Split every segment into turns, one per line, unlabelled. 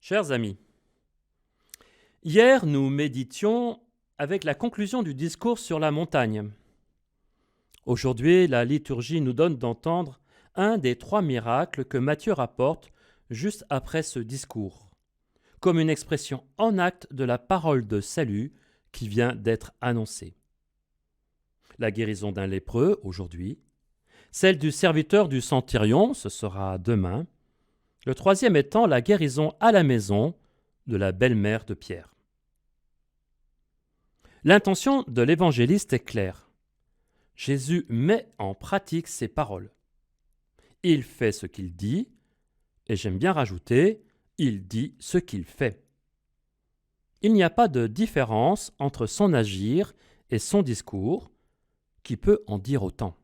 Chers amis, hier nous méditions avec la conclusion du discours sur la montagne. Aujourd'hui, la liturgie nous donne d'entendre un des 3 miracles que Matthieu rapporte juste après ce discours, comme une expression en acte de la parole de salut qui vient d'être annoncée. La guérison d'un lépreux, aujourd'hui, celle du serviteur du centurion, ce sera demain, le 3e étant la guérison à la maison de la belle-mère de Pierre. L'intention de l'évangéliste est claire. Jésus met en pratique ses paroles. Il fait ce qu'il dit, et j'aime bien rajouter, il dit ce qu'il fait. Il n'y a pas de différence entre son agir et son discours, qui peut en dire autant.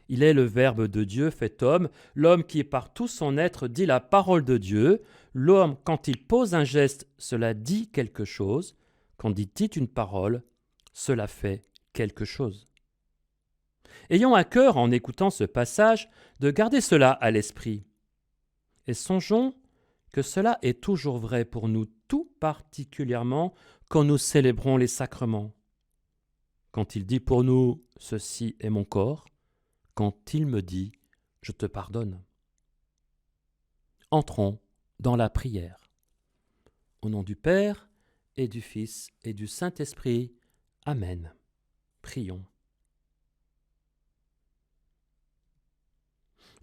Il est le Verbe de Dieu fait homme, l'homme qui par tout son être dit la parole de Dieu. L'homme, quand il pose un geste, cela dit quelque chose. Quand il dit une parole, cela fait quelque chose. Ayons à cœur, en écoutant ce passage, de garder cela à l'esprit. Et songeons que cela est toujours vrai pour nous, tout particulièrement quand nous célébrons les sacrements. Quand il dit pour nous « Ceci est mon corps », quand il me dit « Je te pardonne ». Entrons dans la prière. Au nom du Père, et du Fils, et du Saint-Esprit. Amen. Prions.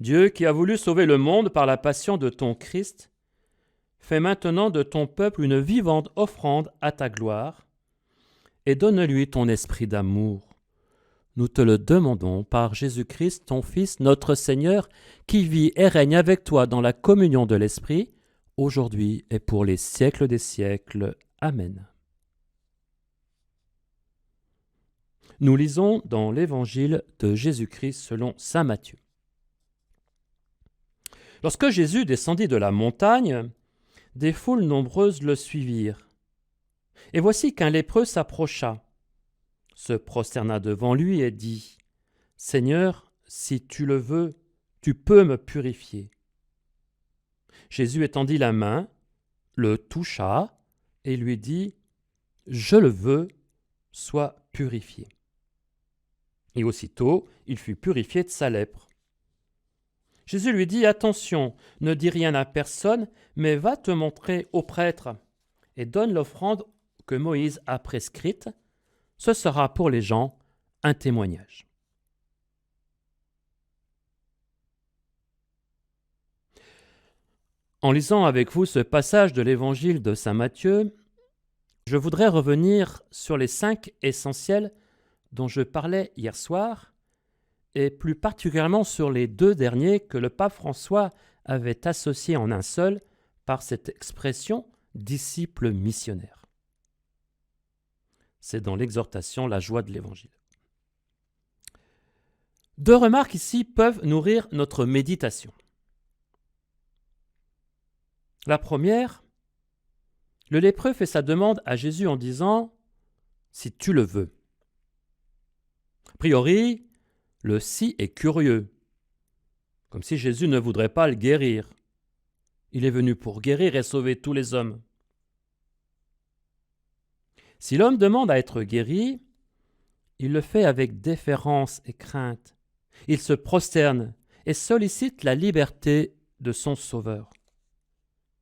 Dieu qui a voulu sauver le monde par la passion de ton Christ, fais maintenant de ton peuple une vivante offrande à ta gloire, et donne-lui ton esprit d'amour. Nous te le demandons par Jésus-Christ, ton Fils, notre Seigneur, qui vit et règne avec toi dans la communion de l'Esprit, aujourd'hui et pour les siècles des siècles. Amen. Nous lisons dans l'Évangile de Jésus-Christ selon saint Matthieu. Lorsque Jésus descendit de la montagne, des foules nombreuses le suivirent. Et voici qu'un lépreux s'approcha, se prosterna devant lui et dit « Seigneur, si tu le veux, tu peux me purifier. » Jésus étendit la main, le toucha et lui dit « Je le veux, sois purifié. » Et aussitôt, il fut purifié de sa lèpre. Jésus lui dit « Attention, ne dis rien à personne, mais va te montrer au prêtre et donne l'offrande que Moïse a prescrite. Ce sera pour les gens un témoignage. » En lisant avec vous ce passage de l'Évangile de saint Matthieu, je voudrais revenir sur les 5 essentiels dont je parlais hier soir, et plus particulièrement sur les 2 derniers que le pape François avait associés en un seul par cette expression « disciple missionnaire ». C'est dans l'exhortation La joie de l'Évangile. 2 remarques ici peuvent nourrir notre méditation. La première, le lépreux fait sa demande à Jésus en disant « Si tu le veux ». A priori, le « si » est curieux, comme si Jésus ne voudrait pas le guérir. Il est venu pour guérir et sauver tous les hommes. Si l'homme demande à être guéri, il le fait avec déférence et crainte. Il se prosterne et sollicite la liberté de son Sauveur.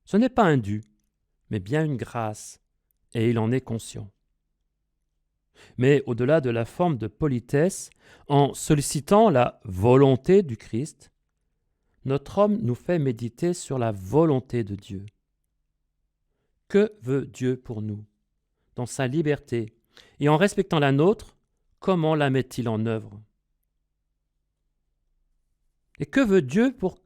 Ce n'est pas un dû, mais bien une grâce, et il en est conscient. Mais au-delà de la forme de politesse, en sollicitant la volonté du Christ, notre homme nous fait méditer sur la volonté de Dieu. Que veut Dieu pour nous ? Dans sa liberté, et en respectant la nôtre, comment la met-il en œuvre ? Et que veut Dieu pour...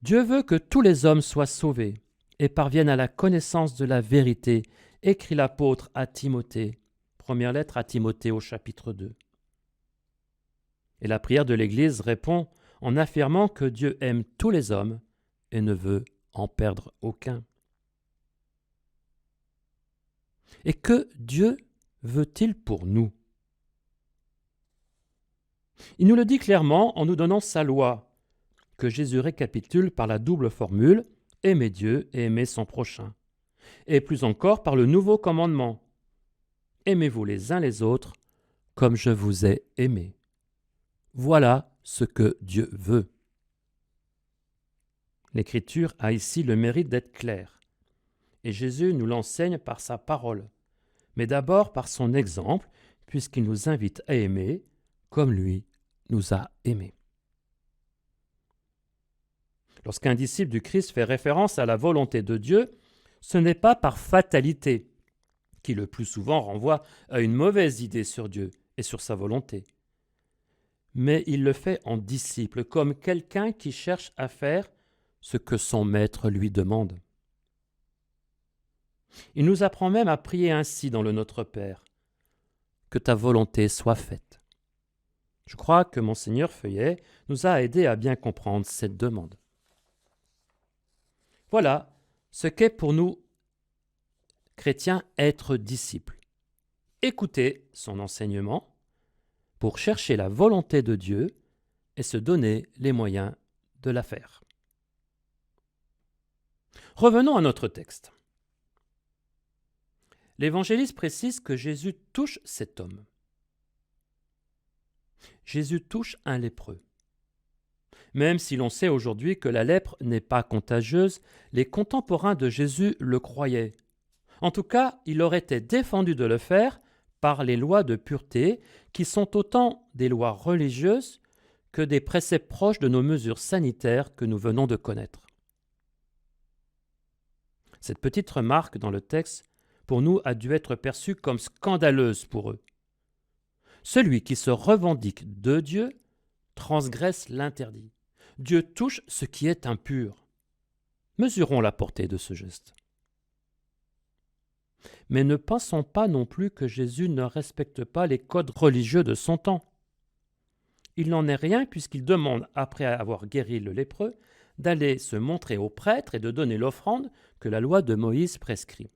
Dieu veut que tous les hommes soient sauvés et parviennent à la connaissance de la vérité, écrit l'apôtre à Timothée. Première lettre à Timothée au chapitre 2. Et la prière de l'Église répond en affirmant que Dieu aime tous les hommes et ne veut en perdre aucun. Et que Dieu veut-il pour nous ? Il nous le dit clairement en nous donnant sa loi, que Jésus récapitule par la double formule « aimer Dieu et aimer son prochain », et plus encore par le nouveau commandement « aimez-vous les uns les autres comme je vous ai aimé ». Voilà ce que Dieu veut. L'Écriture a ici le mérite d'être claire, et Jésus nous l'enseigne par sa parole, mais d'abord par son exemple, puisqu'il nous invite à aimer comme lui nous a aimés. Lorsqu'un disciple du Christ fait référence à la volonté de Dieu, ce n'est pas par fatalité, qui le plus souvent renvoie à une mauvaise idée sur Dieu et sur sa volonté, mais il le fait en disciple, comme quelqu'un qui cherche à faire ce que son maître lui demande. Il nous apprend même à prier ainsi dans le Notre Père, « Que ta volonté soit faite ». Je crois que Monseigneur Feuillet nous a aidés à bien comprendre cette demande. Voilà ce qu'est pour nous, chrétiens, être disciples. Écouter son enseignement pour chercher la volonté de Dieu et se donner les moyens de la faire. Revenons à notre texte. L'évangéliste précise que Jésus touche cet homme. Jésus touche un lépreux. Même si l'on sait aujourd'hui que la lèpre n'est pas contagieuse, les contemporains de Jésus le croyaient. En tout cas, il leur était défendu de le faire par les lois de pureté, qui sont autant des lois religieuses que des préceptes proches de nos mesures sanitaires que nous venons de connaître. Cette petite remarque dans le texte, pour nous, a dû être perçue comme scandaleuse pour eux. Celui qui se revendique de Dieu transgresse l'interdit. Dieu touche ce qui est impur. Mesurons la portée de ce geste. Mais ne pensons pas non plus que Jésus ne respecte pas les codes religieux de son temps. Il n'en est rien puisqu'il demande, après avoir guéri le lépreux, d'aller se montrer au prêtre et de donner l'offrande que la loi de Moïse prescrit.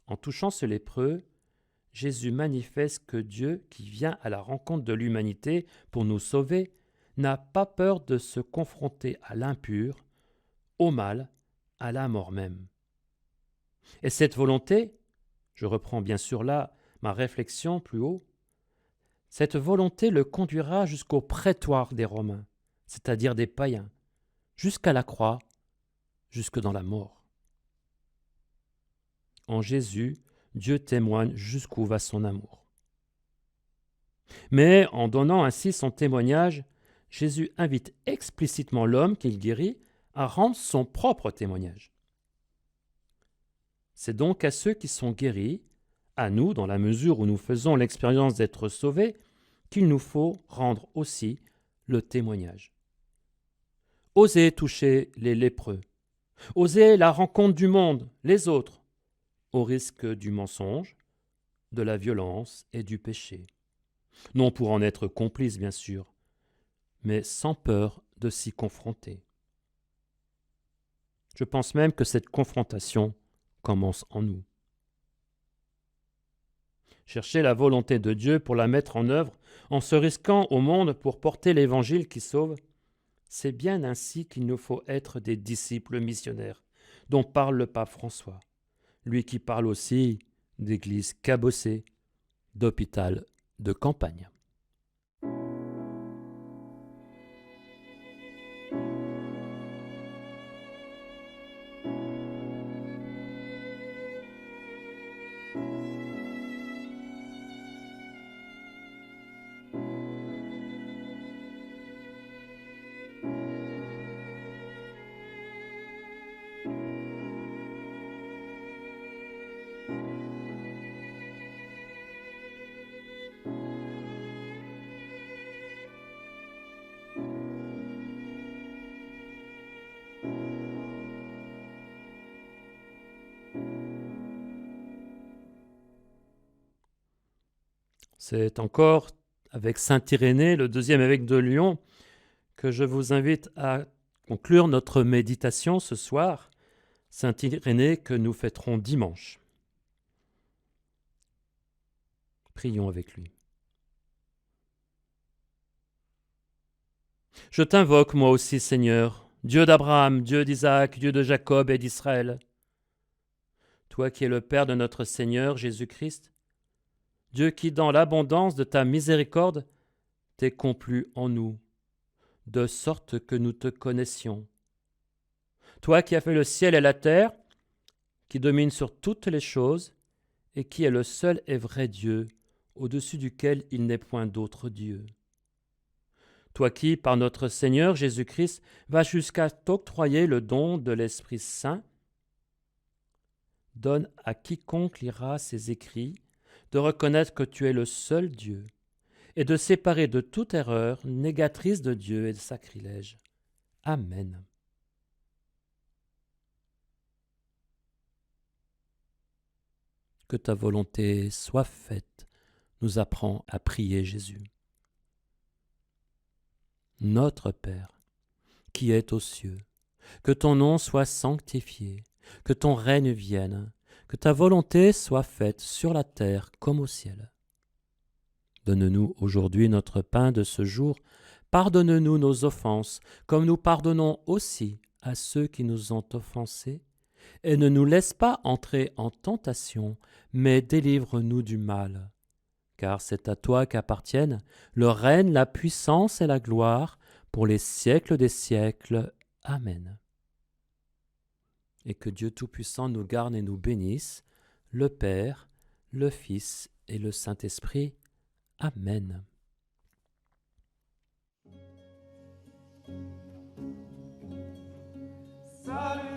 En touchant ce lépreux, Jésus manifeste que Dieu, qui vient à la rencontre de l'humanité pour nous sauver, n'a pas peur de se confronter à l'impur, au mal, à la mort même. Et cette volonté, je reprends bien sûr là ma réflexion plus haut, cette volonté le conduira jusqu'au prétoire des Romains, c'est-à-dire des païens, jusqu'à la croix, jusque dans la mort. En Jésus, Dieu témoigne jusqu'où va son amour. Mais en donnant ainsi son témoignage, Jésus invite explicitement l'homme qu'il guérit à rendre son propre témoignage. C'est donc à ceux qui sont guéris, à nous, dans la mesure où nous faisons l'expérience d'être sauvés, qu'il nous faut rendre aussi le témoignage. Osez toucher les lépreux, osez la rencontre du monde, les autres, au risque du mensonge, de la violence et du péché. Non pour en être complice, bien sûr, mais sans peur de s'y confronter. Je pense même que cette confrontation commence en nous. Chercher la volonté de Dieu pour la mettre en œuvre, en se risquant au monde pour porter l'évangile qui sauve, c'est bien ainsi qu'il nous faut être des disciples missionnaires, dont parle le pape François, lui qui parle aussi d'église cabossée, d'hôpital de campagne. C'est encore avec saint Irénée, le deuxième évêque de Lyon, que je vous invite à conclure notre méditation ce soir. Saint Irénée que nous fêterons dimanche. Prions avec lui. Je t'invoque moi aussi, Seigneur, Dieu d'Abraham, Dieu d'Isaac, Dieu de Jacob et d'Israël. Toi qui es le Père de notre Seigneur Jésus-Christ, Dieu qui, dans l'abondance de ta miséricorde, t'es complu en nous, de sorte que nous te connaissions. Toi qui as fait le ciel et la terre, qui domine sur toutes les choses, et qui est le seul et vrai Dieu, au-dessus duquel il n'est point d'autre Dieu. Toi qui, par notre Seigneur Jésus-Christ, vas jusqu'à t'octroyer le don de l'Esprit Saint, donne à quiconque lira ces écrits de reconnaître que tu es le seul Dieu, et de séparer de toute erreur négatrice de Dieu et de sacrilège. Amen. Que ta volonté soit faite, nous apprend à prier Jésus. Notre Père, qui es aux cieux, que ton nom soit sanctifié, que ton règne vienne, que ta volonté soit faite sur la terre comme au ciel. Donne-nous aujourd'hui notre pain de ce jour. Pardonne-nous nos offenses, comme nous pardonnons aussi à ceux qui nous ont offensés. Et ne nous laisse pas entrer en tentation, mais délivre-nous du mal. Car c'est à toi qu'appartiennent le règne, la puissance et la gloire, pour les siècles des siècles. Amen. Et que Dieu Tout-Puissant nous garde et nous bénisse, le Père, le Fils et le Saint-Esprit. Amen.
Salut.